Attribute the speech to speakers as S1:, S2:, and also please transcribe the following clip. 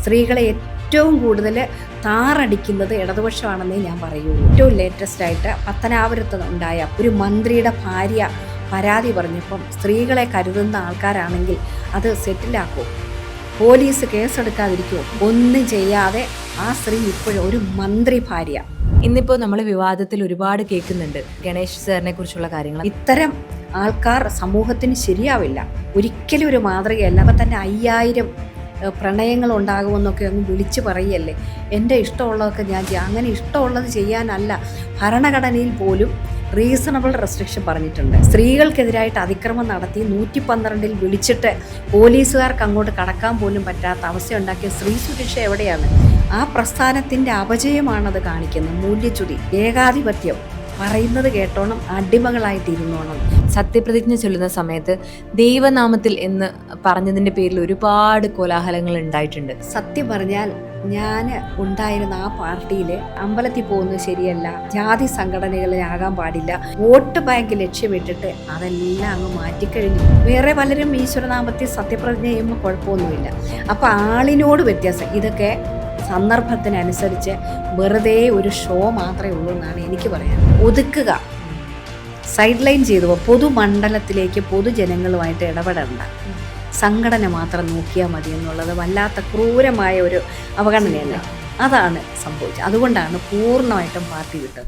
S1: സ്ത്രീകളെ ഏറ്റവും കൂടുതൽ താറടിക്കുന്നത് ഇടതുപക്ഷമാണെന്നേ ഞാൻ പറയൂ. ഏറ്റവും ലേറ്റസ്റ്റായിട്ട് പത്തനാപുരത്ത് ഉണ്ടായ ഒരു മന്ത്രിയുടെ ഭാര്യ പരാതി പറഞ്ഞപ്പം സ്ത്രീകളെ കരുതുന്ന ആൾക്കാരാണെങ്കിൽ അത് സെറ്റിലാക്കുമോ? പോലീസ് കേസെടുക്കാതിരിക്കുമോ? ഒന്നും ചെയ്യാതെ ആ സ്ത്രീ ഇപ്പോഴും ഒരു മന്ത്രി ഭാര്യ.
S2: ഇന്നിപ്പോൾ നമ്മൾ വിവാദത്തിൽ ഒരുപാട് കേൾക്കുന്നുണ്ട് ഗണേഷ് സാറിനെ കുറിച്ചുള്ള കാര്യങ്ങൾ.
S1: ഇത്തരം ആൾക്കാർ സമൂഹത്തിന് ശരിയാവില്ല, ഒരിക്കലും ഒരു മാതൃകയല്ല. അപ്പം തന്നെ 5000 പ്രണയങ്ങൾ ഉണ്ടാകുമെന്നൊക്കെ അങ്ങ് വിളിച്ചു പറയല്ലേ. എൻ്റെ ഇഷ്ടമുള്ളതൊക്കെ ഞാൻ ചെയ്യാം. അങ്ങനെ ഇഷ്ടമുള്ളത് ചെയ്യാനല്ല, ഭരണഘടനയിൽ പോലും റീസണബിൾ റെസ്ട്രിക്ഷൻ പറഞ്ഞിട്ടുണ്ട്. സ്ത്രീകൾക്കെതിരായിട്ട് അതിക്രമം നടത്തി 112 വിളിച്ചിട്ട് പോലീസുകാർക്ക് അങ്ങോട്ട് കടക്കാൻ പോലും പറ്റാത്ത അവസ്ഥയുണ്ടാക്കിയ സ്ത്രീ സുരക്ഷ എവിടെയാണ്? ആ പ്രസ്ഥാനത്തിൻ്റെ അപജയമാണത് കാണിക്കുന്നത്. മൂല്യച്യുതി, ഏകാധിപത്യം, പറയുന്നത് കേട്ടോണം, അടിമകളായിട്ടിരുന്നോണം.
S2: സത്യപ്രതിജ്ഞ ചൊല്ലുന്ന സമയത്ത് ദൈവനാമത്തിൽ എന്ന് പറഞ്ഞതിൻ്റെ പേരിൽ ഒരുപാട് കോലാഹലങ്ങൾ ഉണ്ടായിട്ടുണ്ട്.
S1: സത്യം പറഞ്ഞാൽ ഞാൻ ഉണ്ടായിരുന്ന ആ പാർട്ടിയിൽ അമ്പലത്തിൽ പോകുന്നത് ശരിയല്ല, ജാതി സംഘടനകളിലാകാൻ പാടില്ല, വോട്ട് ബാങ്ക് ലക്ഷ്യമിട്ടിട്ട് അതെല്ലാം അങ്ങ് മാറ്റിക്കഴിഞ്ഞു. വേറെ പലരും ഈശ്വരനാമത്തിൽ സത്യപ്രതിജ്ഞ ചെയ്യുമ്പോൾ കുഴപ്പമൊന്നുമില്ല. അപ്പോൾ ആളിനോട് വ്യത്യാസം. ഇതൊക്കെ സന്ദർഭത്തിനനുസരിച്ച് വെറുതെ ഒരു ഷോ മാത്രമേ ഉള്ളൂ എന്നാണ് എനിക്ക് പറയാൻ. ഒതുക്കുക, സൈഡ് ലൈൻ ചെയ്തു പൊതുമണ്ഡലത്തിലേക്ക് പൊതുജനങ്ങളുമായിട്ട് ഇടപെടേണ്ട, സംഘടന മാത്രം നോക്കിയാൽ മതി എന്നുള്ളത് വല്ലാത്ത ക്രൂരമായ ഒരു അവഗണനയല്ല. അതാണ് സംഭവിച്ചത്. അതുകൊണ്ടാണ് പൂർണ്ണമായിട്ടും പാർട്ടി വിട്ടത്.